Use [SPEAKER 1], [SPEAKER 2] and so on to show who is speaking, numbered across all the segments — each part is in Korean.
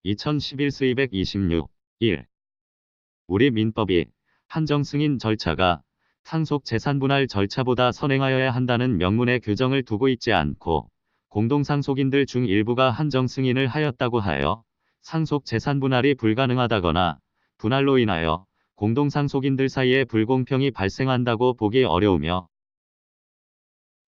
[SPEAKER 1] 2011스 226. 1. 우리 민법이 한정승인 절차가 상속재산분할 절차보다 선행하여야 한다는 명문의 규정을 두고 있지 않고 공동상속인들 중 일부가 한정승인을 하였다고 하여 상속재산분할이 불가능하다거나 분할로 인하여 공동상속인들 사이에 불공평이 발생한다고 보기 어려우며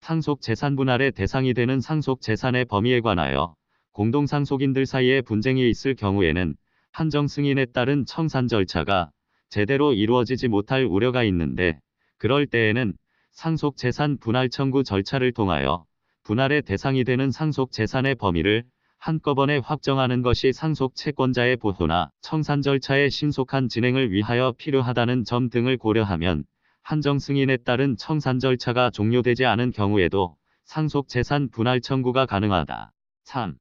[SPEAKER 1] 상속재산분할의 대상이 되는 상속재산의 범위에 관하여 공동상속인들 사이에 분쟁이 있을 경우에는 한정승인에 따른 청산 절차가 제대로 이루어지지 못할 우려가 있는데 그럴 때에는 상속재산 분할 청구 절차를 통하여 분할의 대상이 되는 상속재산의 범위를 한꺼번에 확정하는 것이 상속채권자의 보호나 청산 절차의 신속한 진행을 위하여 필요하다는 점 등을 고려하면 한정승인에 따른 청산 절차가 종료되지 않은 경우에도 상속재산 분할 청구가 가능하다. 3.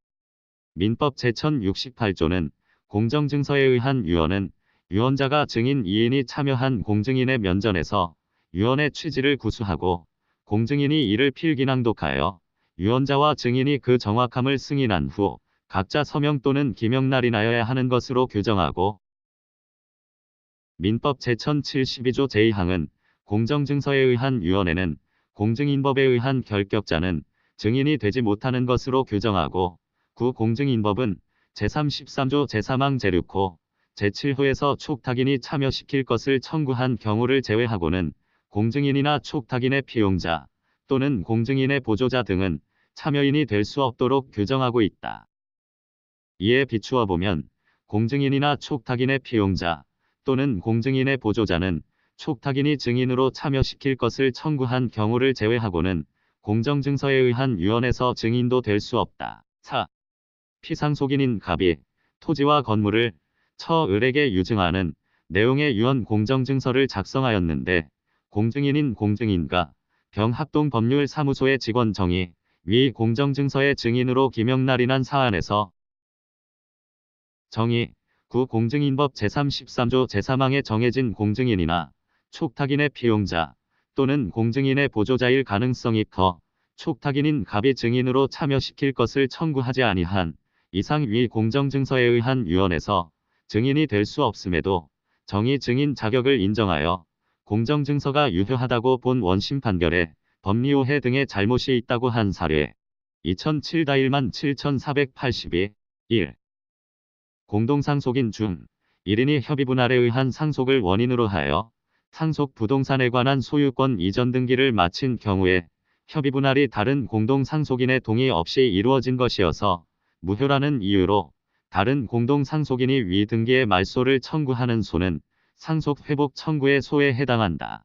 [SPEAKER 1] 민법 제1068조는 공정증서에 의한 유언은 유언자가 증인 2인이 참여한 공증인의 면전에서 유언의 취지를 구수하고 공증인이 이를 필기낭독하여 유언자와 증인이 그 정확함을 승인한 후 각자 서명 또는 기명 날인하여야 하는 것으로 규정하고 민법 제1072조 제2항은 공정증서에 의한 유언에는 공증인법에 의한 결격자는 증인이 되지 못하는 것으로 규정하고 구 공증인법은 제33조 제3항 제6호 제7호에서 촉탁인이 참여시킬 것을 청구한 경우를 제외하고는 공증인이나 촉탁인의 피용자 또는 공증인의 보조자 등은 참여인이 될 수 없도록 규정하고 있다. 이에 비추어 보면 공증인이나 촉탁인의 피용자 또는 공증인의 보조자는 촉탁인이 증인으로 참여시킬 것을 청구한 경우를 제외하고는 공정증서에 의한 유언에서 증인도 될 수 없다. 4. 피상속인인 갑이 토지와 건물을 처을에게 유증하는 내용의 유언 공정증서를 작성하였는데 공증인인 공증인과 병합동법률사무소의 직원 정이 위 공정증서의 증인으로 기명 날인한 사안에서 정이 구 공증인법 제33조 제3항에 정해진 공증인이나 촉탁인의 피용자 또는 공증인의 보조자일 가능성이 커 촉탁인인 갑이 증인으로 참여시킬 것을 청구하지 아니한 이상 위 공정증서에 의한 유언에서 증인이 될 수 없음에도 정의 증인 자격을 인정하여 공정증서가 유효하다고 본 원심 판결에 법리오해 등의 잘못이 있다고 한 사례 2007-17482 1. 공동상속인 중 1인이 협의분할에 의한 상속을 원인으로 하여 상속 부동산에 관한 소유권 이전 등기를 마친 경우에 협의분할이 다른 공동상속인의 동의 없이 이루어진 것이어서 무효라는 이유로 다른 공동상속인이 위 등기의 말소를 청구하는 소는 상속회복 청구의 소에 해당한다.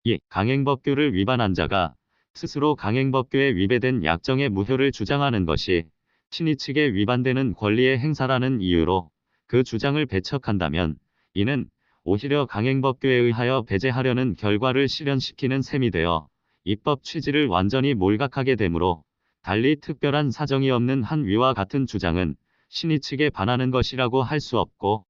[SPEAKER 1] 2. 강행법규를 위반한 자가 스스로 강행법규에 위배된 약정의 무효를 주장하는 것이 친위 측에 위반되는 권리의 행사라는 이유로 그 주장을 배척한다면 이는 오히려 강행법규에 의하여 배제하려는 결과를 실현시키는 셈이 되어 입법 취지를 완전히 몰각하게 되므로 달리 특별한 사정이 없는 한 위와 같은 주장은 신의 측에 반하는 것이라고 할 수 없고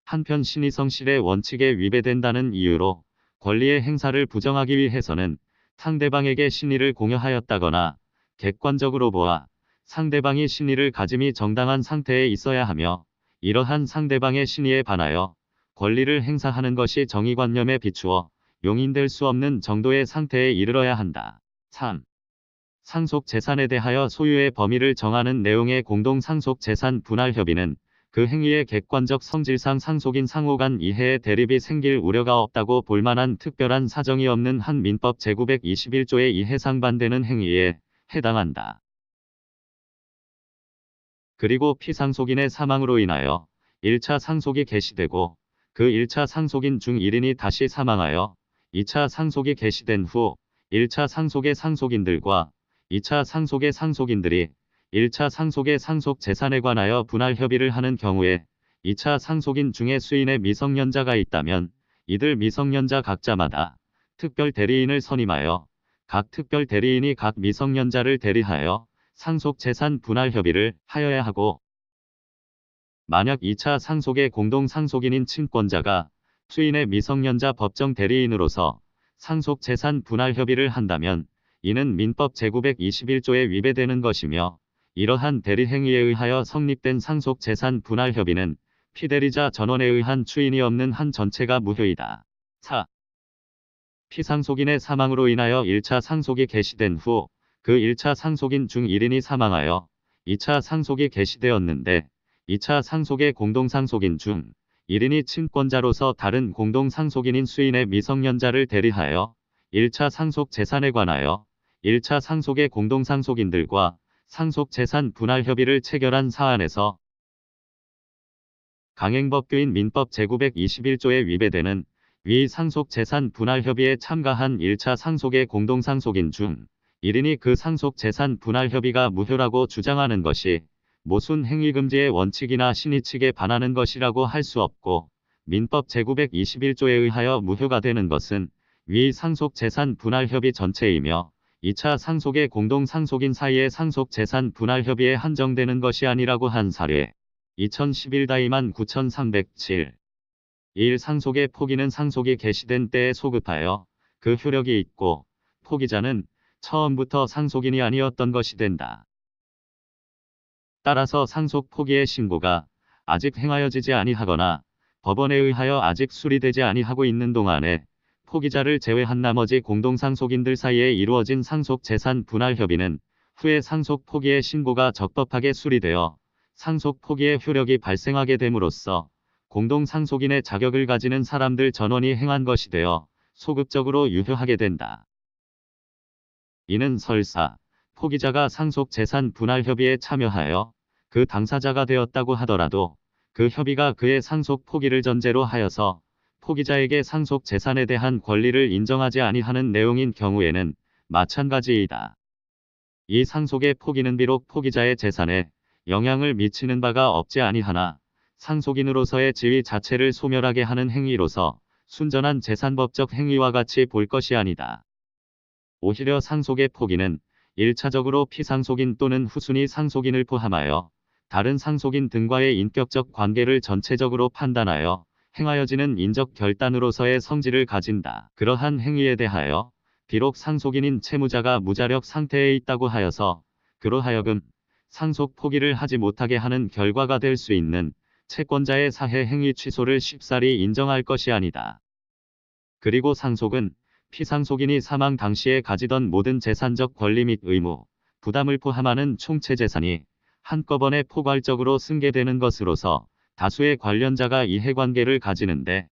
[SPEAKER 1] 한편 신의 성실의 원칙에 위배된다는 이유로 권리의 행사를 부정하기 위해서는 상대방에게 신의를 공여하였다거나 객관적으로 보아 상대방이 신의를 가짐이 정당한 상태에 있어야 하며 이러한 상대방의 신의에 반하여 권리를 행사하는 것이 정의관념에 비추어 용인될 수 없는 정도의 상태에 이르러야 한다. 3. 상속재산에 대하여 소유의 범위를 정하는 내용의 공동상속재산 분할협의는 그 행위의 객관적 성질상 상속인 상호 간 이해의 대립이 생길 우려가 없다고 볼만한 특별한 사정이 없는 한 민법 제921조의 이해 상반되는 행위에 해당한다. 그리고 피상속인의 사망으로 인하여 1차 상속이 개시되고 그 1차 상속인 중 1인이 다시 사망하여 2차 상속이 개시된 후 1차 상속의 상속인들과 2차 상속의 상속인들이 1차 상속의 상속 재산에 관하여 분할 협의를 하는 경우에 2차 상속인 중에 수인의 미성년자가 있다면 이들 미성년자 각자마다 특별 대리인을 선임하여 각 특별 대리인이 각 미성년자를 대리하여 상속 재산 분할 협의를 하여야 하고 만약 2차 상속의 공동 상속인인 친권자가 수인의 미성년자 법정 대리인으로서 상속 재산 분할 협의를 한다면 이는 민법 제921조에 위배되는 것이며 이러한 대리행위에 의하여 성립된 상속재산 분할협의는 피대리자 전원에 의한 추인이 없는 한 전체가 무효이다. 4. 피상속인의 사망으로 인하여 1차 상속이 개시된 후 그 1차 상속인 중 1인이 사망하여 2차 상속이 개시되었는데 2차 상속의 공동상속인 중 1인이 친권자로서 다른 공동상속인인 수인의 미성년자를 대리하여 1차 상속 재산에 관하여 1차 상속의 공동상속인들과 상속재산 분할협의를 체결한 사안에서 강행법규인 민법 제921조에 위배되는 위 상속재산 분할협의에 참가한 1차 상속의 공동상속인 중 1인이 그 상속재산 분할협의가 무효라고 주장하는 것이 모순 행위금지의 원칙이나 신의 측에 반하는 것이라고 할 수 없고 민법 제921조에 의하여 무효가 되는 것은 위 상속재산 분할협의 전체이며 2차 상속의 공동상속인 사이의 상속재산 분할협의에 한정되는 것이 아니라고 한 사례 2011-9307 1. 상속의 포기는 상속이 개시된 때에 소급하여 그 효력이 있고 포기자는 처음부터 상속인이 아니었던 것이 된다. 따라서 상속 포기의 신고가 아직 행하여지지 아니하거나 법원에 의하여 아직 수리되지 아니하고 있는 동안에 포기자를 제외한 나머지 공동상속인들 사이에 이루어진 상속재산 분할협의는 후에 상속 포기의 신고가 적법하게 수리되어 상속 포기의 효력이 발생하게 됨으로써 공동상속인의 자격을 가지는 사람들 전원이 행한 것이 되어 소급적으로 유효하게 된다. 이는 설사 포기자가 상속재산 분할협의에 참여하여 그 당사자가 되었다고 하더라도 그 협의가 그의 상속 포기를 전제로 하여서 포기자에게 상속재산에 대한 권리를 인정하지 아니하는 내용인 경우에는 마찬가지이다. 이 상속의 포기는 비록 포기자의 재산에 영향을 미치는 바가 없지 아니하나 상속인으로서의 지위 자체를 소멸하게 하는 행위로서 순전한 재산법적 행위와 같이 볼 것이 아니다. 오히려 상속의 포기는 1차적으로 피상속인 또는 후순위 상속인을 포함하여 다른 상속인 등과의 인격적 관계를 전체적으로 판단하여 행하여지는 인적 결단으로서의 성질을 가진다. 그러한 행위에 대하여 비록 상속인인 채무자가 무자력 상태에 있다고 하여서 그로 하여금 상속 포기를 하지 못하게 하는 결과가 될 수 있는 채권자의 사해 행위 취소를 쉽사리 인정할 것이 아니다. 그리고 상속은 피상속인이 사망 당시에 가지던 모든 재산적 권리 및 의무, 부담을 포함하는 총체 재산이 한꺼번에 포괄적으로 승계되는 것으로서 다수의 관련자가 이해관계를 가지는데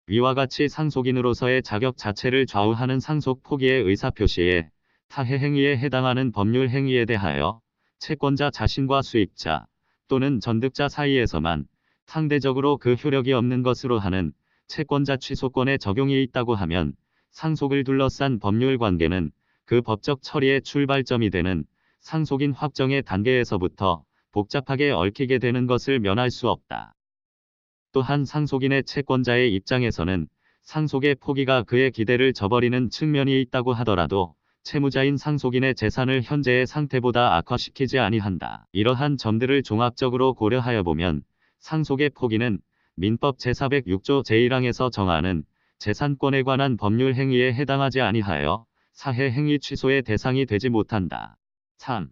[SPEAKER 1] 위와 같이 상속인으로서의 자격 자체를 좌우하는 상속 포기의 의사표시에 타해 행위에 해당하는 법률 행위에 대하여 채권자 자신과 수익자 또는 전득자 사이에서만 상대적으로 그 효력이 없는 것으로 하는 채권자 취소권의 적용이 있다고 하면 상속을 둘러싼 법률 관계는 그 법적 처리의 출발점이 되는 상속인 확정의 단계에서부터 복잡하게 얽히게 되는 것을 면할 수 없다. 또한 상속인의 채권자의 입장에서는 상속의 포기가 그의 기대를 저버리는 측면이 있다고 하더라도 채무자인 상속인의 재산을 현재의 상태보다 악화시키지 아니한다. 이러한 점들을 종합적으로 고려하여 보면 상속의 포기는 민법 제406조 제1항에서 정하는 재산권에 관한 법률 행위에 해당하지 아니하여 사해 행위 취소의 대상이 되지 못한다. 3.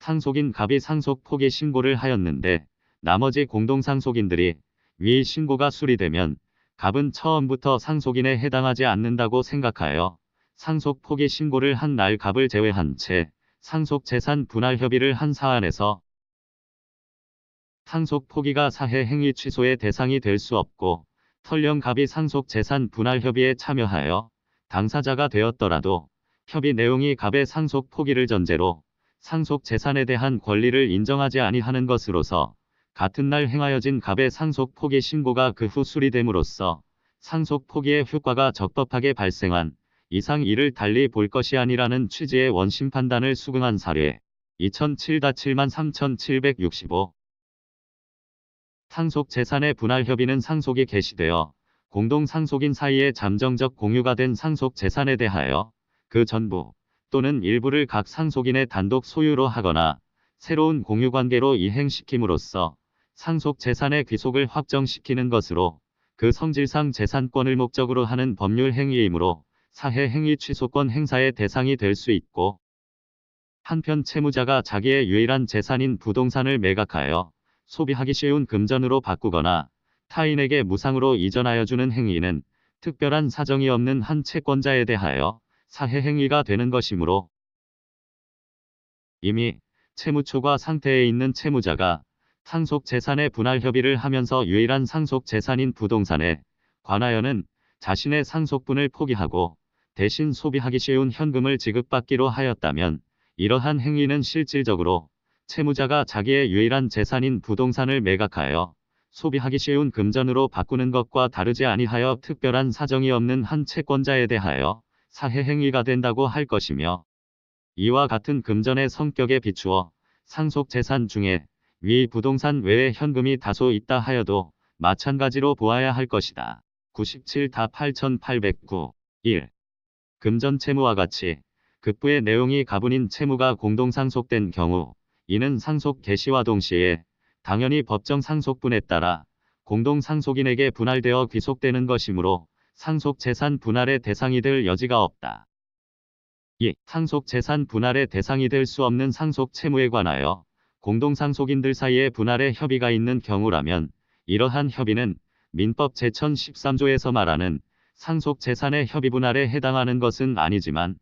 [SPEAKER 1] 상속인 갑이 상속 포기 신고를 하였는데 나머지 공동상속인들이 위 신고가 수리되면 갑은 처음부터 상속인에 해당하지 않는다고 생각하여 상속 포기 신고를 한 날 갑을 제외한 채 상속재산 분할 협의를 한 사안에서 상속 포기가 사해 행위 취소의 대상이 될 수 없고 설령 갑이 상속재산 분할 협의에 참여하여 당사자가 되었더라도 협의 내용이 갑의 상속 포기를 전제로 상속재산에 대한 권리를 인정하지 아니하는 것으로서 같은 날 행하여진 갑의 상속 포기 신고가 그 후 수리됨으로써 상속 포기의 효과가 적법하게 발생한 이상 이를 달리 볼 것이 아니라는 취지의 원심 판단을 수긍한 사례 2007-73765 상속 재산의 분할 협의는 상속이 개시되어 공동상속인 사이의 잠정적 공유가 된 상속 재산에 대하여 그 전부 또는 일부를 각 상속인의 단독 소유로 하거나 새로운 공유관계로 이행시킴으로써 상속 재산의 귀속을 확정시키는 것으로 그 성질상 재산권을 목적으로 하는 법률 행위이므로 사해 행위 취소권 행사의 대상이 될 수 있고 한편 채무자가 자기의 유일한 재산인 부동산을 매각하여 소비하기 쉬운 금전으로 바꾸거나 타인에게 무상으로 이전하여 주는 행위는 특별한 사정이 없는 한 채권자에 대하여 사해 행위가 되는 것이므로 이미 채무 초과 상태에 있는 채무자가 상속 재산의 분할 협의를 하면서 유일한 상속 재산인 부동산에 관하여는 자신의 상속분을 포기하고 대신 소비하기 쉬운 현금을 지급받기로 하였다면 이러한 행위는 실질적으로 채무자가 자기의 유일한 재산인 부동산을 매각하여 소비하기 쉬운 금전으로 바꾸는 것과 다르지 아니하여 특별한 사정이 없는 한 채권자에 대하여 사해 행위가 된다고 할 것이며 이와 같은 금전의 성격에 비추어 상속 재산 중에 위 부동산 외에 현금이 다소 있다 하여도 마찬가지로 보아야 할 것이다. 97-8809 1. 금전 채무와 같이 급부의 내용이 가분인 채무가 공동상속된 경우 이는 상속 개시와 동시에 당연히 법정 상속분에 따라 공동상속인에게 분할되어 귀속되는 것이므로 상속재산 분할의 대상이 될 여지가 없다. 2. 상속재산 분할의 대상이 될 수 없는 상속채무에 관하여 공동상속인들 사이에 분할의 협의가 있는 경우라면 이러한 협의는 민법 제1013조에서 말하는 상속재산의 협의분할에 해당하는 것은 아니지만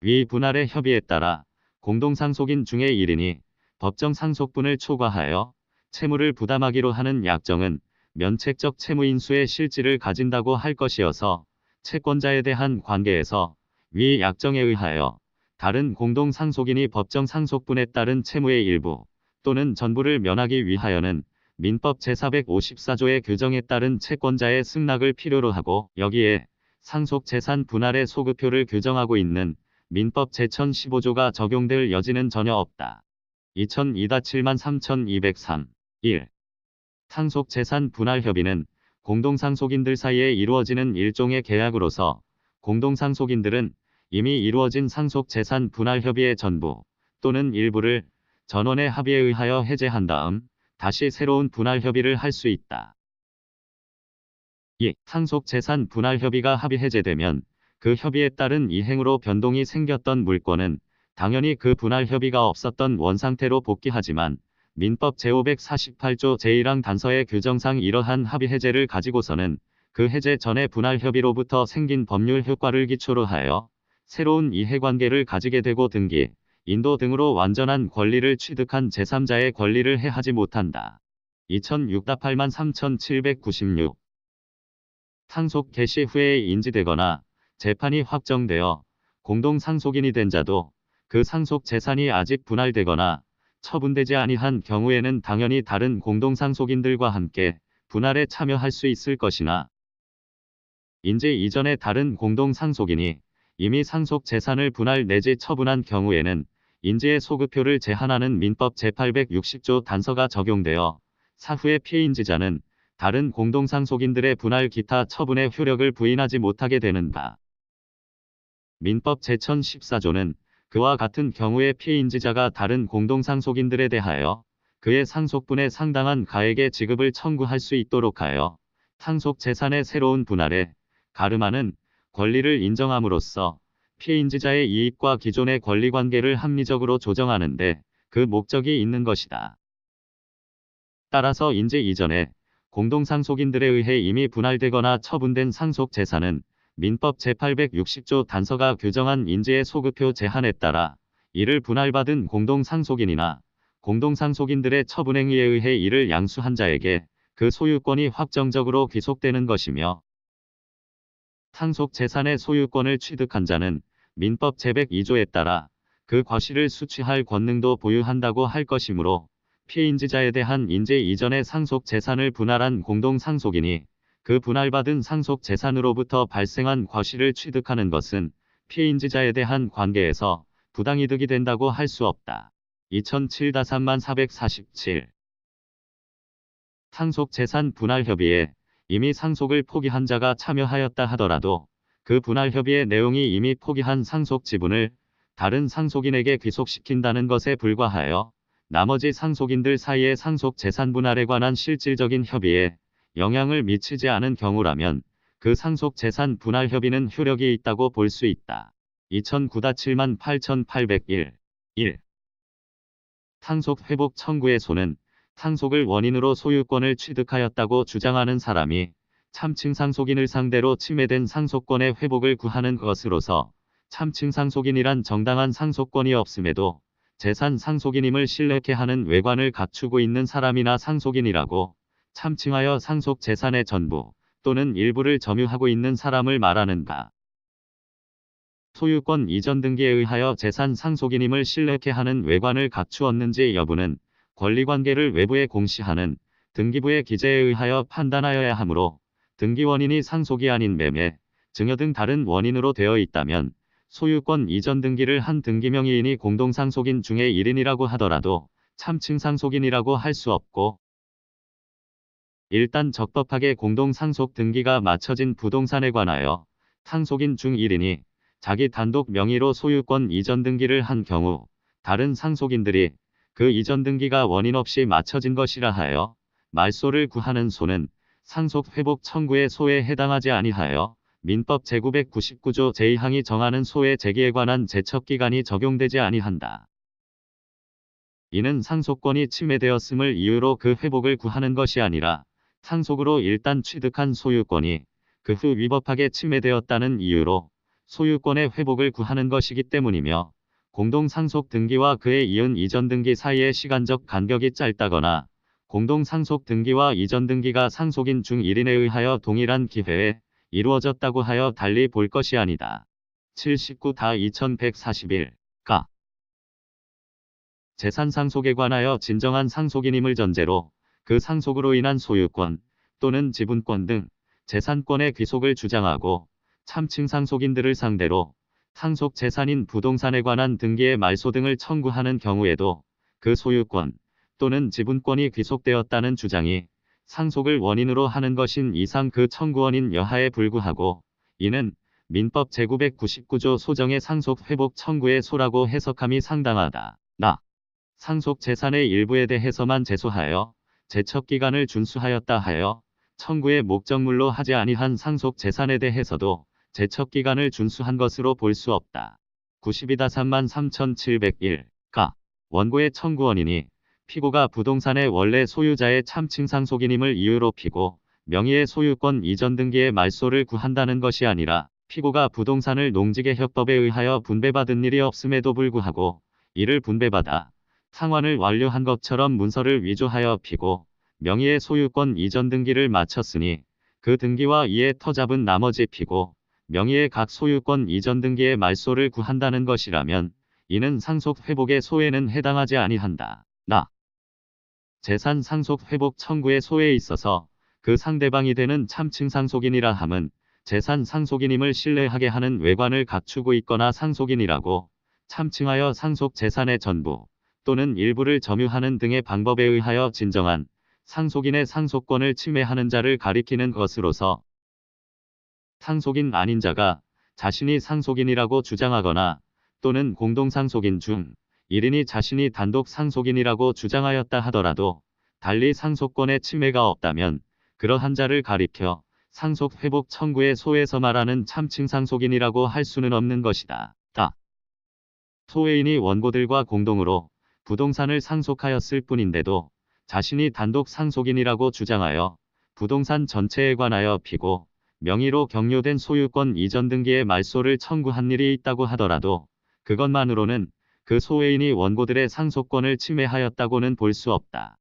[SPEAKER 1] 위 분할의 협의에 따라 공동상속인 중에 1인이 법정 상속분을 초과하여 채무를 부담하기로 하는 약정은 면책적 채무인수의 실질을 가진다고 할 것이어서 채권자에 대한 관계에서 위 약정에 의하여 다른 공동상속인이 법정 상속분에 따른 채무의 일부 또는 전부를 면하기 위하여는 민법 제454조의 규정에 따른 채권자의 승낙을 필요로 하고 여기에 상속재산 분할의 소급표를 규정하고 있는 민법 제1015조가 적용될 여지는 전혀 없다. 2002-73-203 1. 상속재산 분할 협의는 공동상속인들 사이에 이루어지는 일종의 계약으로서 공동상속인들은 이미 이루어진 상속재산 분할 협의의 전부 또는 일부를 전원의 합의에 의하여 해제한 다음 다시 새로운 분할 협의를 할 수 있다. 2. 상속재산 분할 협의가 합의 해제되면 그 협의에 따른 이행으로 변동이 생겼던 물권은 당연히 그 분할 협의가 없었던 원상태로 복귀하지만 민법 제548조 제1항 단서의 규정상 이러한 합의 해제를 가지고서는 그 해제 전의 분할 협의로부터 생긴 법률 효과를 기초로 하여 새로운 이해관계를 가지게 되고 등기, 인도 등으로 완전한 권리를 취득한 제3자의 권리를 해하지 못한다. 2006-83-796 상속 개시 후에 인지되거나 재판이 확정되어 공동상속인이 된 자도 그 상속 재산이 아직 분할되거나 처분되지 아니한 경우에는 당연히 다른 공동상속인들과 함께 분할에 참여할 수 있을 것이나 인지 이전에 다른 공동상속인이 이미 상속 재산을 분할 내지 처분한 경우에는 인지의 소급표를 제한하는 민법 제860조 단서가 적용되어 사후에 피인지자는 다른 공동상속인들의 분할 기타 처분의 효력을 부인하지 못하게 되는다. 민법 제1014조는 그와 같은 경우에 피인지자가 다른 공동상속인들에 대하여 그의 상속분에 상당한 가액의 지급을 청구할 수 있도록 하여 상속 재산의 새로운 분할에 가름하는 권리를 인정함으로써 피인지자의 이익과 기존의 권리관계를 합리적으로 조정하는 데 그 목적이 있는 것이다. 따라서 인지 이전에 공동상속인들에 의해 이미 분할되거나 처분된 상속 재산은 민법 제860조 단서가 규정한 인지의 소급표 제한에 따라 이를 분할받은 공동상속인이나 공동상속인들의 처분행위에 의해 이를 양수한 자에게 그 소유권이 확정적으로 귀속되는 것이며 상속 재산의 소유권을 취득한 자는 민법 제102조에 따라 그 과실을 수취할 권능도 보유한다고 할 것이므로 피인지자에 대한 인지 이전의 상속 재산을 분할한 공동상속인이 그 분할받은 상속 재산으로부터 발생한 과실을 취득하는 것은 피인지자에 대한 관계에서 부당이득이 된다고 할 수 없다. 2007-3447 상속 재산 분할 협의에 이미 상속을 포기한 자가 참여하였다 하더라도 그 분할 협의의 내용이 이미 포기한 상속 지분을 다른 상속인에게 귀속시킨다는 것에 불과하여 나머지 상속인들 사이의 상속 재산 분할에 관한 실질적인 협의에 영향을 미치지 않은 경우라면 그 상속 재산 분할 협의는 효력이 있다고 볼 수 있다. 2009-78,801. 1. 상속 회복 청구의 소는 상속을 원인으로 소유권을 취득하였다고 주장하는 사람이 참칭 상속인을 상대로 침해된 상속권의 회복을 구하는 것으로서 참칭 상속인이란 정당한 상속권이 없음에도 재산 상속인임을 신뢰케 하는 외관을 갖추고 있는 사람이나 상속인이라고 참칭하여 상속 재산의 전부 또는 일부를 점유하고 있는 사람을 말하는가. 소유권 이전 등기에 의하여 재산 상속인임을 신뢰케 하는 외관을 갖추었는지 여부는 권리관계를 외부에 공시하는 등기부의 기재에 의하여 판단하여야 하므로 등기 원인이 상속이 아닌 매매, 증여 등 다른 원인으로 되어 있다면 소유권 이전 등기를 한 등기명의인이 공동상속인 중에 1인이라고 하더라도 참칭 상속인이라고 할 수 없고, 일단 적법하게 공동상속 등기가 마쳐진 부동산에 관하여 상속인 중 1인이 자기 단독 명의로 소유권 이전 등기를 한 경우 다른 상속인들이 그 이전 등기가 원인 없이 마쳐진 것이라 하여 말소를 구하는 소는 상속 회복 청구의 소에 해당하지 아니하여 민법 제999조 제2항이 정하는 소의 제기에 관한 제척기간이 적용되지 아니한다. 이는 상속권이 침해되었음을 이유로 그 회복을 구하는 것이 아니라 상속으로 일단 취득한 소유권이 그 후 위법하게 침해되었다는 이유로 소유권의 회복을 구하는 것이기 때문이며, 공동상속 등기와 그에 이은 이전 등기 사이의 시간적 간격이 짧다거나 공동상속 등기와 이전 등기가 상속인 중 1인에 의하여 동일한 기회에 이루어졌다고 하여 달리 볼 것이 아니다. 79-2141. 가. 재산 상속에 관하여 진정한 상속인임을 전제로 그 상속으로 인한 소유권 또는 지분권 등 재산권의 귀속을 주장하고 참칭 상속인들을 상대로 상속 재산인 부동산에 관한 등기의 말소 등을 청구하는 경우에도 그 소유권 또는 지분권이 귀속되었다는 주장이 상속을 원인으로 하는 것인 이상 그 청구원인 여하에 불구하고 이는 민법 제999조 소정의 상속 회복 청구의 소라고 해석함이 상당하다. 상속 재산의 일부에 대해서만 제소하여 제척기간을 준수하였다 하여 청구의 목적물로 하지 아니한 상속 재산에 대해서도 제척기간을 준수한 것으로 볼 수 없다. 92-33,701. 가. 원고의 청구원인이 피고가 부동산의 원래 소유자의 참칭 상속인임을 이유로 피고 명의의 소유권 이전 등기의 말소를 구한다는 것이 아니라 피고가 부동산을 농지개혁법에 의하여 분배받은 일이 없음에도 불구하고 이를 분배받아 상환을 완료한 것처럼 문서를 위조하여 피고 명의의 소유권 이전 등기를 마쳤으니 그 등기와 이에 터잡은 나머지 피고 명의의 각 소유권 이전 등기의 말소를 구한다는 것이라면 이는 상속 회복의 소에는 해당하지 아니한다. 재산 상속 회복 청구의 소에 있어서 그 상대방이 되는 참칭 상속인이라 함은 재산 상속인임을 신뢰하게 하는 외관을 갖추고 있거나 상속인이라고 참칭하여 상속 재산의 전부 또는 일부를 점유하는 등의 방법에 의하여 진정한 상속인의 상속권을 침해하는 자를 가리키는 것으로서, 상속인 아닌 자가 자신이 상속인이라고 주장하거나 또는 공동상속인 중 1인이 자신이 단독 상속인이라고 주장하였다 하더라도 달리 상속권의 침해가 없다면 그러한 자를 가리켜 상속 회복 청구의 소에서 말하는 참칭 상속인이라고 할 수는 없는 것이다. 소외인이 원고들과 공동으로 부동산을 상속하였을 뿐인데도 자신이 단독 상속인이라고 주장하여 부동산 전체에 관하여 피고 명의로 격려된 소유권 이전 등기의 말소를 청구한 일이 있다고 하더라도 그것만으로는 그 소외인이 원고들의 상속권을 침해하였다고는 볼 수 없다.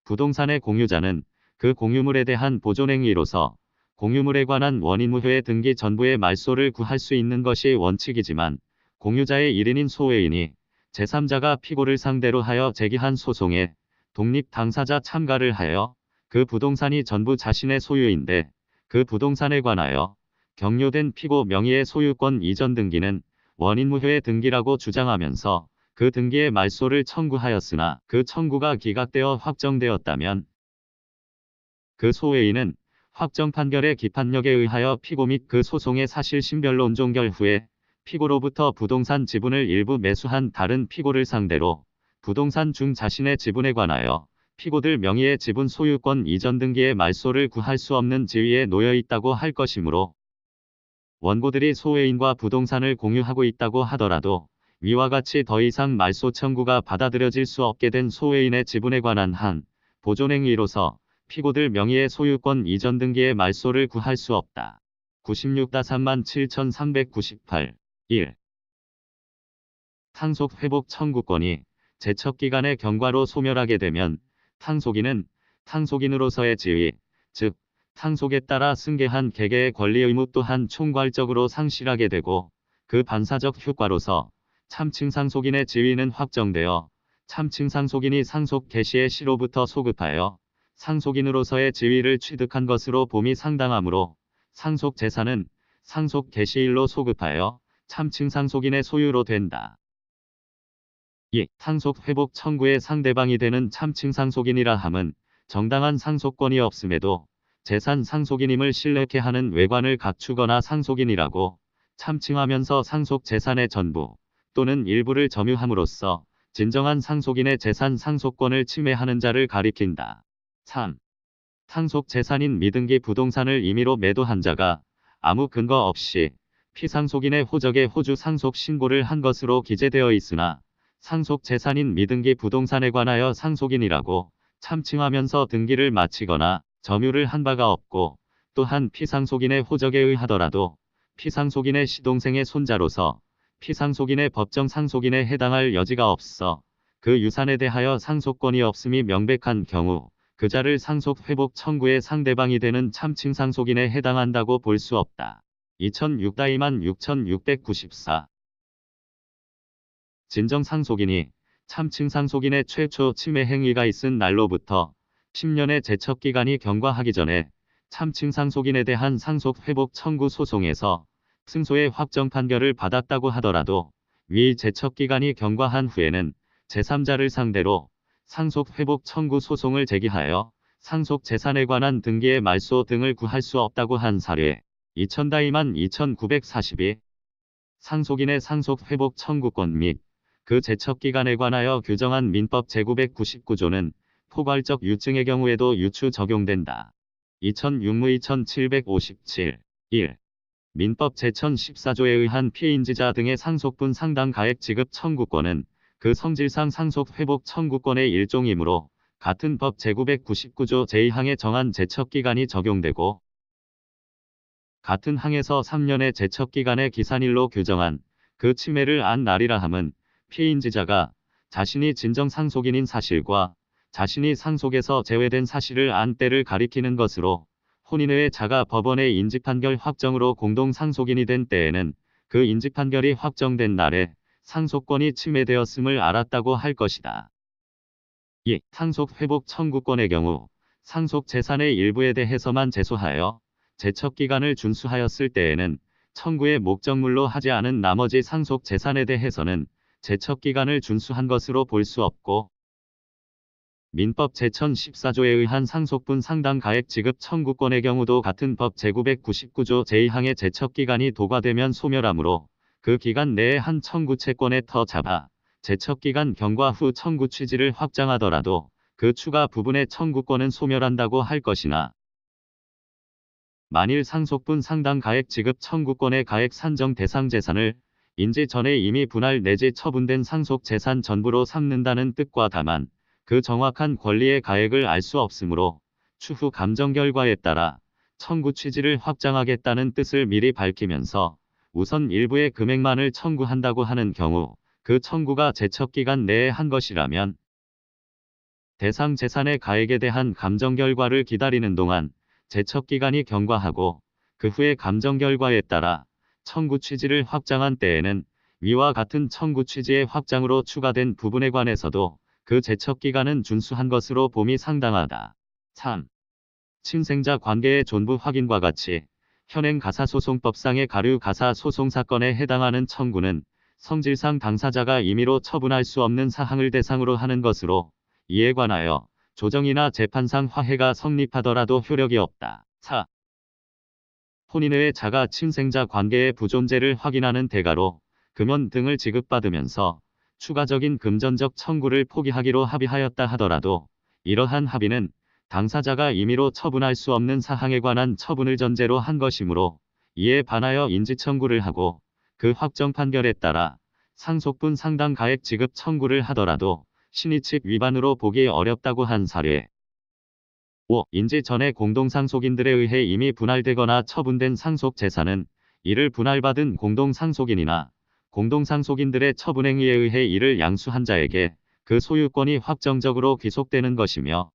[SPEAKER 1] 부동산의 공유자는 그 공유물에 대한 보존행위로서 공유물에 관한 원인무효의 등기 전부의 말소를 구할 수 있는 것이 원칙이지만, 공유자의 1인인 소외인이 제3자가 피고를 상대로 하여 제기한 소송에 독립 당사자 참가를 하여 그 부동산이 전부 자신의 소유인데 그 부동산에 관하여 격려된 피고 명의의 소유권 이전 등기는 원인무효의 등기라고 주장하면서 그 등기의 말소를 청구하였으나 그 청구가 기각되어 확정되었다면 그 소외인은 확정 판결의 기판력에 의하여 피고 및 그 소송의 사실신변론 종결 후에 피고로부터 부동산 지분을 일부 매수한 다른 피고를 상대로 부동산 중 자신의 지분에 관하여 피고들 명의의 지분 소유권 이전 등기의 말소를 구할 수 없는 지위에 놓여 있다고 할 것이므로 원고들이 소외인과 부동산을 공유하고 있다고 하더라도 위와 같이 더 이상 말소 청구가 받아들여질 수 없게 된 소외인의 지분에 관한 한 보존행위로서 피고들 명의의 소유권 이전 등기의 말소를 구할 수 없다. 96-37,398 1. 상속 회복 청구권이 제척기간의 경과로 소멸하게 되면 상속인은 상속인으로서의 지위, 즉 상속에 따라 승계한 개개의 권리 의무 또한 총괄적으로 상실하게 되고 그 반사적 효과로서 참칭 상속인의 지위는 확정되어 참칭 상속인이 상속 개시의 시로부터 소급하여 상속인으로서의 지위를 취득한 것으로 봄이 상당하므로 상속 재산은 상속 개시일로 소급하여 참칭 상속인의 소유로 된다. 2. 상속 회복 청구의 상대방이 되는 참칭 상속인이라 함은 정당한 상속권이 없음에도 재산 상속인임을 신뢰케 하는 외관을 갖추거나 상속인이라고 참칭하면서 상속 재산의 전부 또는 일부를 점유함으로써 진정한 상속인의 재산 상속권을 침해하는 자를 가리킨다. 3. 상속 재산인 미등기 부동산을 임의로 매도한 자가 아무 근거 없이 피상속인의 호적에 호주 상속 신고를 한 것으로 기재되어 있으나 상속 재산인 미등기 부동산에 관하여 상속인이라고 참칭하면서 등기를 마치거나 점유를 한 바가 없고 또한 피상속인의 호적에 의하더라도 피상속인의 시동생의 손자로서 피상속인의 법정 상속인에 해당할 여지가 없어 그 유산에 대하여 상속권이 없음이 명백한 경우 그 자를 상속 회복 청구의 상대방이 되는 참칭 상속인에 해당한다고 볼 수 없다. 2006-26694 진정 상속인이 참칭 상속인의 최초 침해 행위가 있은 날로부터 10년의 제척기간이 경과하기 전에 참칭 상속인에 대한 상속 회복 청구 소송에서 승소의 확정 판결을 받았다고 하더라도 위 제척기간이 경과한 후에는 제3자를 상대로 상속 회복 청구 소송을 제기하여 상속 재산에 관한 등기의 말소 등을 구할 수 없다고 한 사례 2000-2942 상속인의 상속 회복 청구권 및 그 제척기간에 관하여 규정한 민법 제999조는 포괄적 유증의 경우에도 유추 적용된다. 2006-2757 1. 민법 제1014조에 의한 피인지자 등의 상속분 상당 가액 지급 청구권은 그 성질상 상속 회복 청구권의 일종이므로 같은 법 제999조 제2항에 정한 제척기간이 적용되고 같은 항에서 3년의 제척기간의 기산일로 규정한 그 침해를 안 날이라 함은 피인지자가 자신이 진정 상속인인 사실과 자신이 상속에서 제외된 사실을 안 때를 가리키는 것으로 혼인의 자가 법원의 인지판결 확정으로 공동 상속인이 된 때에는 그 인지판결이 확정된 날에 상속권이 침해되었음을 알았다고 할 것이다. 2. 상속 회복 청구권의 경우 상속 재산의 일부에 대해서만 제소하여 제척기간을 준수하였을 때에는 청구의 목적물로 하지 않은 나머지 상속 재산에 대해서는 제척기간을 준수한 것으로 볼 수 없고 민법 제1014조에 의한 상속분 상당 가액 지급 청구권의 경우도 같은 법 제999조 제2항의 제척기간이 도과되면 소멸하므로 그 기간 내에 한 청구채권에 터 잡아 제척기간 경과 후 청구 취지를 확장하더라도 그 추가 부분의 청구권은 소멸한다고 할 것이나 만일 상속분 상당 가액 지급 청구권의 가액 산정 대상 재산을 인지 전에 이미 분할 내지 처분된 상속 재산 전부로 삼는다는 뜻과 다만 그 정확한 권리의 가액을 알 수 없으므로 추후 감정 결과에 따라 청구 취지를 확장하겠다는 뜻을 미리 밝히면서 우선 일부의 금액만을 청구한다고 하는 경우 그 청구가 제척기간 내에 한 것이라면 대상 재산의 가액에 대한 감정 결과를 기다리는 동안 제척기간이 경과하고 그 후에 감정 결과에 따라 청구 취지를 확장한 때에는 위와 같은 청구 취지의 확장으로 추가된 부분에 관해서도 그 제척기간은 준수한 것으로 봄이 상당하다. 3. 친생자 관계의 존부 확인과 같이 현행 가사소송법상의 가류 가사소송 사건에 해당하는 청구는 성질상 당사자가 임의로 처분할 수 없는 사항을 대상으로 하는 것으로 이에 관하여 조정이나 재판상 화해가 성립하더라도 효력이 없다. 4. 혼인의 자가 친생자 관계의 부존재를 확인하는 대가로 금연 등을 지급받으면서 추가적인 금전적 청구를 포기하기로 합의하였다 하더라도 이러한 합의는 당사자가 임의로 처분할 수 없는 사항에 관한 처분을 전제로 한 것이므로 이에 반하여 인지청구를 하고 그 확정 판결에 따라 상속분 상당 가액 지급 청구를 하더라도 신의칙 위반으로 보기 어렵다고 한 사례. 5. 인지 전에 공동상속인들에 의해 이미 분할되거나 처분된 상속재산은 이를 분할받은 공동상속인이나 공동상속인들의 처분행위에 의해 이를 양수한 자에게 그 소유권이 확정적으로 귀속되는 것이며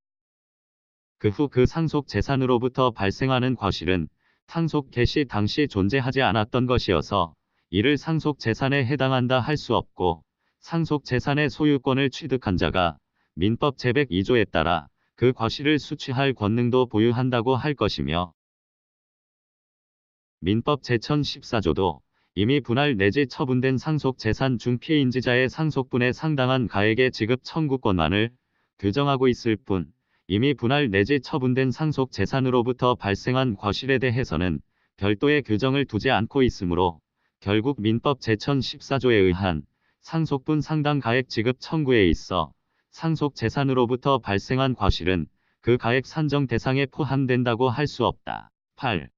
[SPEAKER 1] 그 후 그 상속재산으로부터 발생하는 과실은 상속 개시 당시 존재하지 않았던 것이어서 이를 상속재산에 해당한다 할 수 없고 상속재산의 소유권을 취득한 자가 민법 제102조에 따라 그 과실을 수취할 권능도 보유한다고 할 것이며 민법 제1014조도 이미 분할 내지 처분된 상속재산 중 피해인지자의 상속분에 상당한 가액의 지급 청구권만을 규정하고 있을 뿐 이미 분할 내지 처분된 상속재산으로부터 발생한 과실에 대해서는 별도의 규정을 두지 않고 있으므로 결국 민법 제1014조에 의한 상속분 상당 가액 지급 청구에 있어 상속재산으로부터 발생한 과실은 그 가액 산정 대상에 포함된다고 할 수 없다. 8.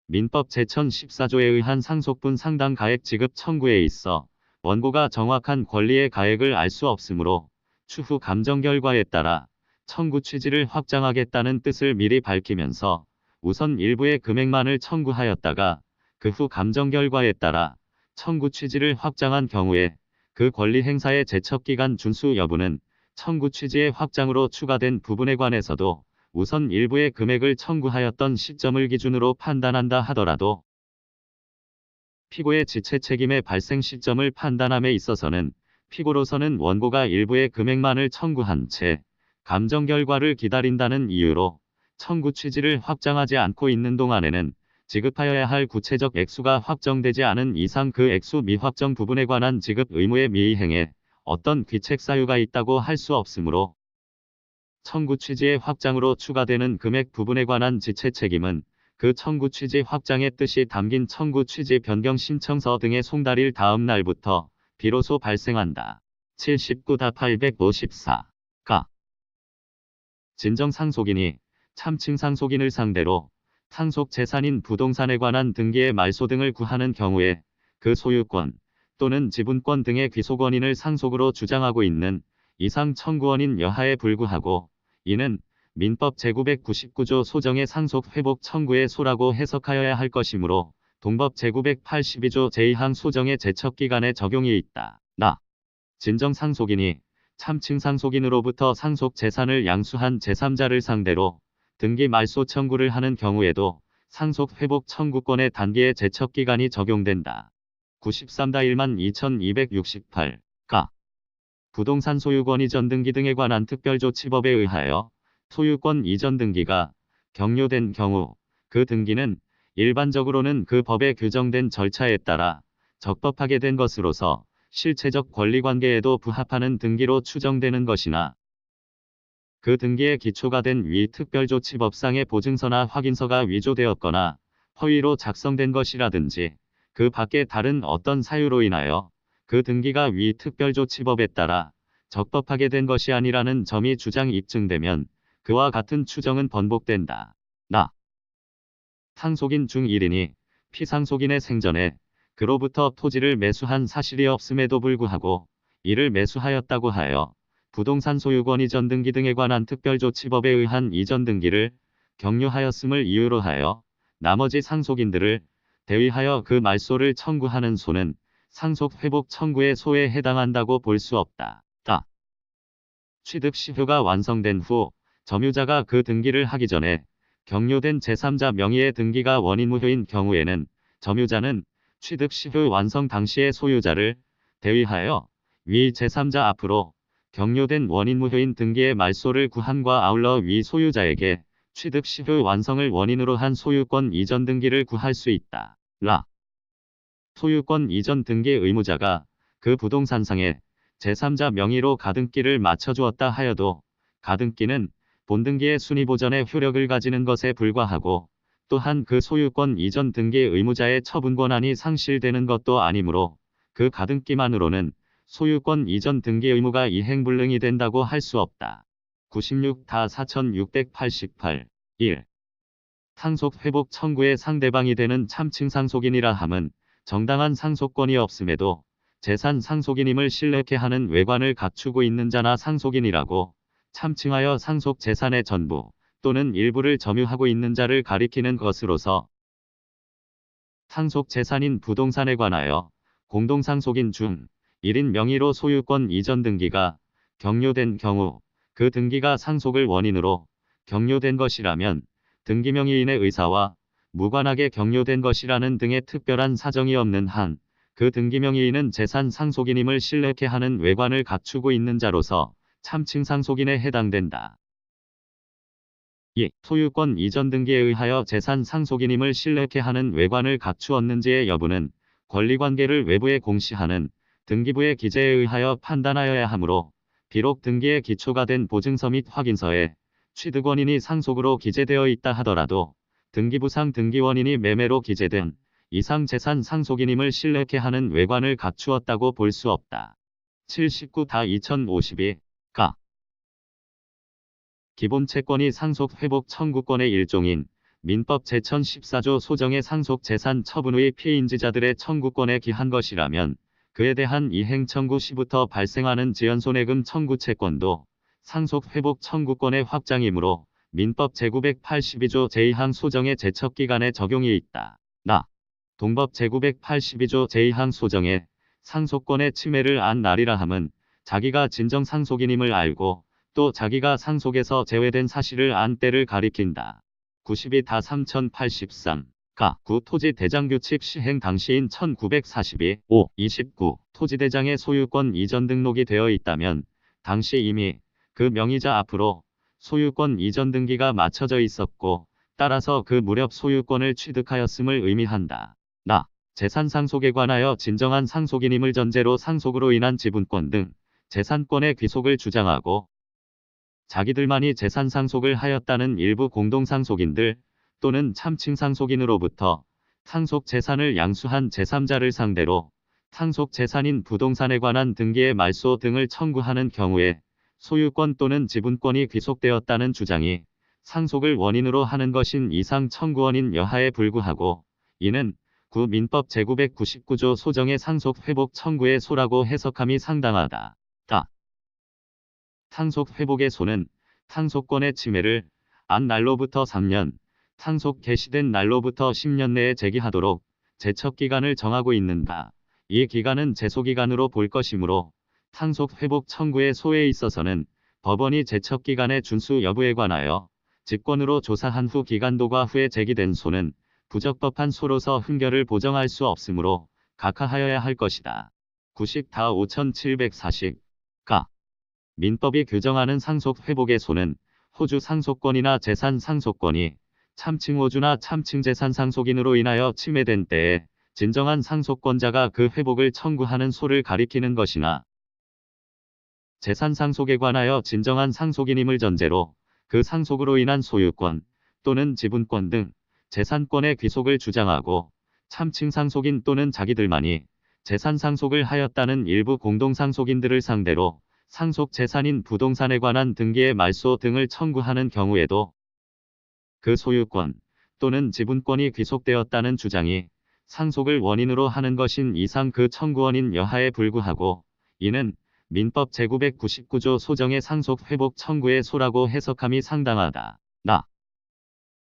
[SPEAKER 1] 민법 제1014조에 의한 상속분 상당 가액 지급 청구에 있어 원고가 정확한 권리의 가액을 알 수 없으므로 추후 감정 결과에 따라 청구 취지를 확장하겠다는 뜻을 미리 밝히면서 우선 일부의 금액만을 청구하였다가 그 후 감정 결과에 따라 청구 취지를 확장한 경우에 그 권리 행사의 제척기간 준수 여부는 청구 취지의 확장으로 추가된 부분에 관해서도 우선 일부의 금액을 청구하였던 시점을 기준으로 판단한다 하더라도 피고의 지체 책임의 발생 시점을 판단함에 있어서는 피고로서는 원고가 일부의 금액만을 청구한 채 감정 결과를 기다린다는 이유로 청구 취지를 확장하지 않고 있는 동안에는 지급하여야 할 구체적 액수가 확정되지 않은 이상 그 액수 미확정 부분에 관한 지급 의무의 미이행에 어떤 귀책 사유가 있다고 할 수 없으므로 청구 취지의 확장으로 추가되는 금액 부분에 관한 지체 책임은 그 청구 취지 확장의 뜻이 담긴 청구 취지 변경 신청서 등의 송달일 다음 날부터 비로소 발생한다. 79-854. 가. 진정상속인이 참칭상속인을 상대로 상속재산인 부동산에 관한 등기의 말소 등을 구하는 경우에 그 소유권 또는 지분권 등의 귀속원인을 상속으로 주장하고 있는 이상 청구원인 여하에 불구하고 이는 민법 제999조 소정의 상속 회복 청구의 소라고 해석하여야 할 것이므로 동법 제982조 제2항 소정의 제척기간에 적용이 있다. 나. 진정상속인이 참칭상속인으로부터 상속재산을 양수한 제3자를 상대로 등기 말소 청구를 하는 경우에도 상속 회복 청구권의 단기의 제척기간이 적용된다. 93-12268. 가. 부동산 소유권 이전 등기 등에 관한 특별조치법에 의하여 소유권 이전 등기가 격려된 경우 그 등기는 일반적으로는 그 법에 규정된 절차에 따라 적법하게 된 것으로서 실체적 권리관계에도 부합하는 등기로 추정되는 것이나 그 등기의 기초가 된 위 특별조치법상의 보증서나 확인서가 위조되었거나 허위로 작성된 것이라든지 그 밖에 다른 어떤 사유로 인하여 그 등기가 위 특별조치법에 따라 적법하게 된 것이 아니라는 점이 주장 입증되면 그와 같은 추정은 번복된다. 나. 상속인 중 1인이 피상속인의 생전에 그로부터 토지를 매수한 사실이 없음에도 불구하고 이를 매수하였다고 하여 부동산 소유권 이전 등기 등에 관한 특별조치법에 의한 이전 등기를 격려하였음을 이유로 하여 나머지 상속인들을 대위하여 그 말소를 청구하는 소는 상속 회복 청구의 소에 해당한다고 볼 수 없다. 다. 취득 시효가 완성된 후 점유자가 그 등기를 하기 전에 격려된 제3자 명의의 등기가 원인무효인 경우에는 점유자는 취득 시효 완성 당시의 소유자를 대위하여 위 제3자 앞으로 격려된 원인무효인 등기의 말소를 구함과 아울러 위 소유자에게 취득 시효 완성을 원인으로 한 소유권 이전 등기를 구할 수 있다. 라. 소유권 이전 등기 의무자가 그 부동산상에 제3자 명의로 가등기를 맞춰주었다 하여도 가등기는 본등기의 순위보전에 효력을 가지는 것에 불과하고 또한 그 소유권 이전 등기 의무자의 처분 권한이 상실되는 것도 아니므로 그 가등기만으로는 소유권 이전 등기 의무가 이행불능이 된다고 할 수 없다. 96-4688. 1. 상속 회복 청구의 상대방이 되는 참칭 상속인이라 함은 정당한 상속권이 없음에도 재산 상속인임을 신뢰케 하는 외관을 갖추고 있는 자나 상속인이라고 참칭하여 상속 재산의 전부 또는 일부를 점유하고 있는 자를 가리키는 것으로서 상속 재산인 부동산에 관하여 공동상속인 중 1인 명의로 소유권 이전 등기가 격려된 경우 그 등기가 상속을 원인으로 격려된 것이라면 등기 명의인의 의사와 무관하게 격려된 것이라는 등의 특별한 사정이 없는 한 그 등기 명의인은 재산 상속인임을 신뢰케 하는 외관을 갖추고 있는 자로서 참칭 상속인에 해당된다. 2. 소유권 이전 등기에 의하여 재산 상속인임을 신뢰케 하는 외관을 갖추었는지의 여부는 권리관계를 외부에 공시하는 등기부의 기재에 의하여 판단하여야 하므로 비록 등기의 기초가 된 보증서 및 확인서에 취득원인이 상속으로 기재되어 있다 하더라도 등기부상 등기원인이 매매로 기재된 이상 재산 상속인임을 신뢰케 하는 외관을 갖추었다고 볼 수 없다. 79-2052 가 기본 채권이 상속 회복 청구권의 일종인 민법 제1014조 소정의 상속 재산 처분 의 피해인지자들의 청구권에 기한 것이라면 그에 대한 이행 청구 시부터 발생하는 지연손해금 청구 채권도 상속 회복 청구권의 확장이므로 민법 제982조 제2항 소정의 제척기간에 적용이 있다. 동법 제982조 제2항 소정에 상속권의 침해를 안 날이라 함은 자기가 진정 상속인임을 알고 또 자기가 상속에서 제외된 사실을 안 때를 가리킨다. 92-3083 가 9. 토지대장규칙 시행 당시인 1942 5. 29. 토지대장의 소유권 이전 등록이 되어 있다면 당시 이미 그 명의자 앞으로 소유권 이전 등기가 마쳐져 있었고 따라서 그 무렵 소유권을 취득하였음을 의미한다. 재산 상속에 관하여 진정한 상속인임을 전제로 상속으로 인한 지분권 등 재산권의 귀속을 주장하고 자기들만이 재산 상속을 하였다는 일부 공동상속인들 또는 참칭 상속인으로부터 상속 재산을 양수한 제3자를 상대로 상속 재산인 부동산에 관한 등기의 말소 등을 청구하는 경우에 소유권 또는 지분권이 귀속되었다는 주장이 상속을 원인으로 하는 것인 이상 청구원인 여하에 불구하고 이는 구 민법 제999조 소정의 상속 회복 청구의 소라고 해석함이 상당하다. 상속 회복의 소는 상속권의 침해를 안 날로부터 3년, 상속 개시된 날로부터 10년 내에 제기하도록 제척기간을 정하고 있는다. 이 기간은 제소기간으로 볼 것이므로 상속 회복 청구의 소에 있어서는 법원이 제척기간의 준수 여부에 관하여 직권으로 조사한 후 기간도과 후에 제기된 소는 부적법한 소로서 흥결을 보정할 수 없으므로 각하하여야 할 것이다. 90-5740 가 민법이 규정하는 상속 회복의 소는 호주 상속권이나 재산 상속권이 참칭 호주나 참칭 재산 상속인으로 인하여 침해된 때에 진정한 상속권자가 그 회복을 청구하는 소를 가리키는 것이나 재산 상속에 관하여 진정한 상속인임을 전제로 그 상속으로 인한 소유권 또는 지분권 등 재산권의 귀속을 주장하고 참칭 상속인 또는 자기들만이 재산 상속을 하였다는 일부 공동상속인들을 상대로 상속 재산인 부동산에 관한 등기의 말소 등을 청구하는 경우에도 그 소유권 또는 지분권이 귀속되었다는 주장이 상속을 원인으로 하는 것인 이상 그 청구원인 여하에 불구하고 이는 민법 제999조 소정의 상속 회복 청구의 소라고 해석함이 상당하다.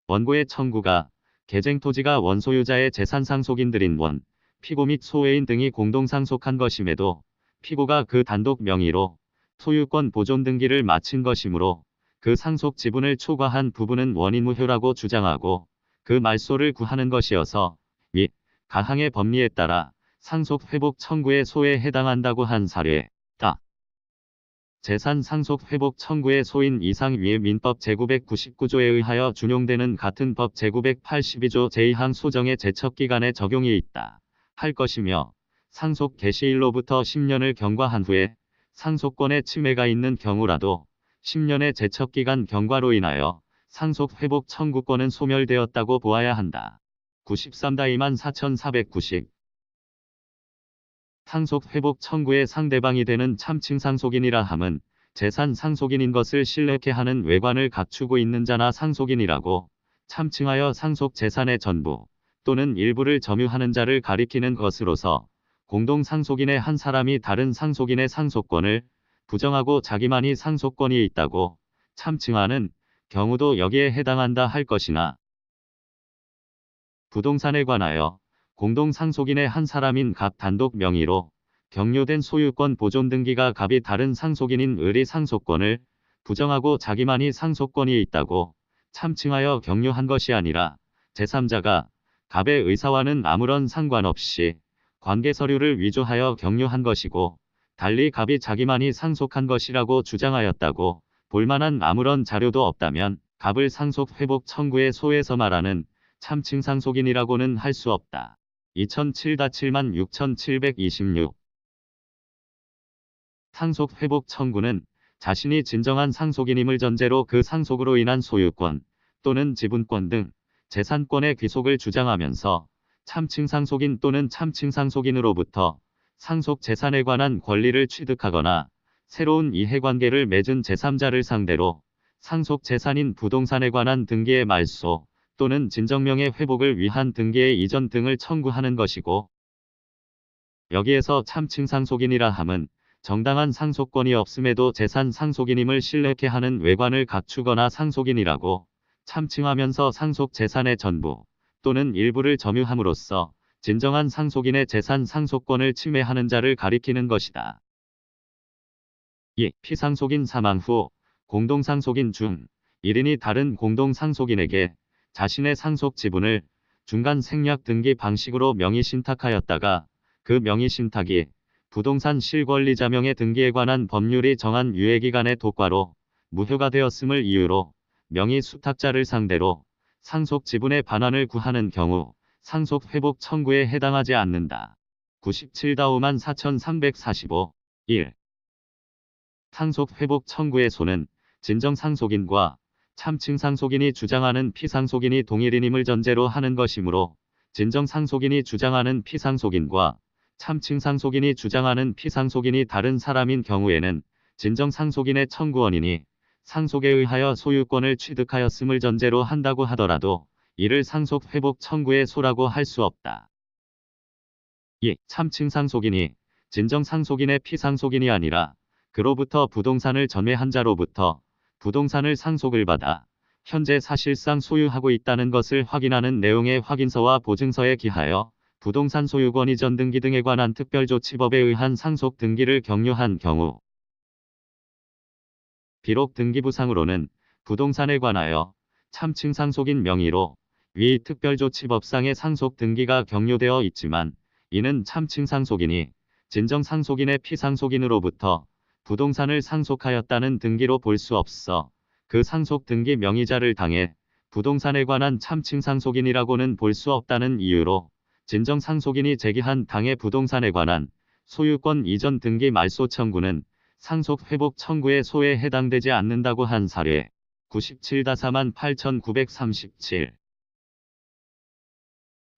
[SPEAKER 1] 원고의 청구가 계쟁 토지가 원소유자의 재산 상속인들인 원, 피고 및 소외인 등이 공동상속한 것임에도 피고가 그 단독 명의로 소유권 보존 등기를 마친 것이므로 그 상속 지분을 초과한 부분은 원인무효라고 주장하고 그 말소를 구하는 것이어서 위 가항의 법리에 따라 상속 회복 청구의 소에 해당한다고 한 사례다. 재산 상속 회복 청구의 소인 이상 위의 민법 제999조에 의하여 준용되는 같은 법 제982조 제2항 소정의 제척기간에 적용이 있다 할 것이며 상속 개시일로부터 10년을 경과한 후에 상속권의 침해가 있는 경우라도 10년의 제척기간 경과로 인하여 상속 회복 청구권은 소멸되었다고 보아야 한다. 93-24490 상속 회복 청구의 상대방이 되는 참칭 상속인이라 함은 재산 상속인인 것을 신뢰케 하는 외관을 갖추고 있는 자나 상속인이라고 참칭하여 상속 재산의 전부 또는 일부를 점유하는 자를 가리키는 것으로서 공동 상속인의 한 사람이 다른 상속인의 상속권을 부정하고 자기만이 상속권이 있다고 참칭하는 경우도 여기에 해당한다 할 것이나, 부동산에 관하여 공동 상속인의 한 사람인 갑 단독 명의로 경료된 소유권 보존 등기가 갑이 다른 상속인인 을의 상속권을 부정하고 자기만이 상속권이 있다고 참칭하여 경료한 것이 아니라 제3자가 갑의 의사와는 아무런 상관없이 관계 서류를 위조하여 경료한 것이고, 달리 갑이 자기만이 상속한 것이라고 주장하였다고 볼만한 아무런 자료도 없다면 갑을 상속 회복 청구의 소에서 말하는 참칭 상속인이라고는 할 수 없다. 2007-76726 상속 회복 청구는 자신이 진정한 상속인임을 전제로 그 상속으로 인한 소유권 또는 지분권 등 재산권의 귀속을 주장하면서 참칭 상속인 또는 참칭 상속인으로부터 상속 재산에 관한 권리를 취득하거나 새로운 이해관계를 맺은 제3자를 상대로 상속 재산인 부동산에 관한 등기의 말소 또는 진정명의 회복을 위한 등기의 이전 등을 청구하는 것이고, 여기에서 참칭 상속인이라 함은 정당한 상속권이 없음에도 재산 상속인임을 신뢰케 하는 외관을 갖추거나 상속인이라고 참칭하면서 상속 재산의 전부 또는 일부를 점유함으로써 진정한 상속인의 재산 상속권을 침해하는 자를 가리키는 것이다. 2. 피상속인 사망 후 공동상속인 중 1인이 다른 공동상속인에게 자신의 상속 지분을 중간 생략 등기 방식으로 명의신탁하였다가 그 명의신탁이 부동산 실권리자명의 등기에 관한 법률이 정한 유예기간의 도과로 무효가 되었음을 이유로 명의수탁자를 상대로 상속 지분의 반환을 구하는 경우 상속 회복 청구에 해당하지 않는다. 97-44,345 1. 상속 회복 청구의 소는 진정 상속인과 참칭 상속인이 주장하는 피상속인이 동일인임을 전제로 하는 것이므로, 진정 상속인이 주장하는 피상속인과 참칭 상속인이 주장하는 피상속인이 다른 사람인 경우에는 진정 상속인의 청구원인이 상속에 의하여 소유권을 취득하였음을 전제로 한다고 하더라도 이를 상속 회복 청구의 소라고 할 수 없다. 2. 참칭 상속인이 진정 상속인의 피상속인이 아니라 그로부터 부동산을 전매한 자로부터 부동산을 상속을 받아 현재 사실상 소유하고 있다는 것을 확인하는 내용의 확인서와 보증서에 기하여 부동산 소유권 이전 등기 등에 관한 특별조치법에 의한 상속 등기를 경료한 경우, 비록 등기부상으로는 부동산에 관하여 참칭 상속인 명의로 위 특별조치법상의 상속 등기가 경료되어 있지만, 이는 참칭 상속인이 진정 상속인의 피상속인으로부터 부동산을 상속하였다는 등기로 볼 수 없어 그 상속 등기 명의자를 당해 부동산에 관한 참칭 상속인이라고는 볼 수 없다는 이유로 진정 상속인이 제기한 당해 부동산에 관한 소유권 이전 등기 말소 청구는 상속 회복 청구의 소에 해당되지 않는다고 한 사례. 97-48,937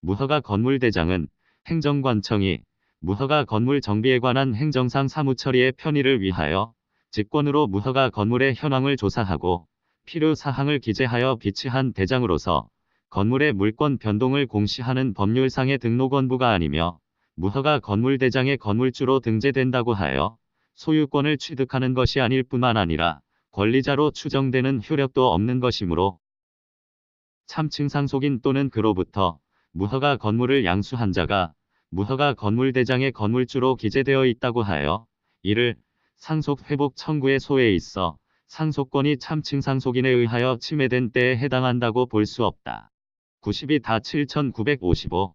[SPEAKER 1] 무허가 건물대장은 행정관청이 무허가 건물 정비에 관한 행정상 사무처리의 편의를 위하여 직권으로 무허가 건물의 현황을 조사하고 필요 사항을 기재하여 비치한 대장으로서 건물의 물권 변동을 공시하는 법률상의 등록원부가 아니며 무허가 건물대장의 건물주로 등재된다고 하여 소유권을 취득하는 것이 아닐 뿐만 아니라 권리자로 추정되는 효력도 없는 것이므로, 참칭 상속인 또는 그로부터 무허가 건물을 양수한 자가 무허가 건물대장의 건물주로 기재되어 있다고 하여 이를 상속 회복 청구의 소에 있어 상속권이 참칭 상속인에 의하여 침해된 때에 해당한다고 볼 수 없다. 92-7,955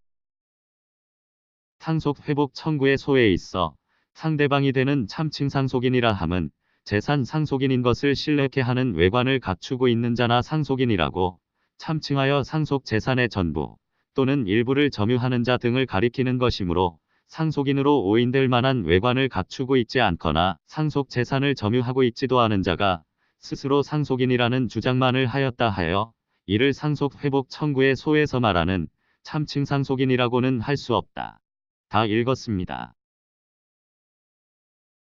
[SPEAKER 1] 상속 회복 청구의 소에 있어 상대방이 되는 참칭 상속인이라 함은 재산 상속인인 것을 신뢰케 하는 외관을 갖추고 있는 자나 상속인이라고 참칭하여 상속 재산의 전부 또는 일부를 점유하는 자 등을 가리키는 것이므로, 상속인으로 오인될 만한 외관을 갖추고 있지 않거나 상속 재산을 점유하고 있지도 않은 자가 스스로 상속인이라는 주장만을 하였다 하여 이를 상속 회복 청구의 소에서 말하는 참칭 상속인이라고는 할 수 없다. 다 읽었습니다.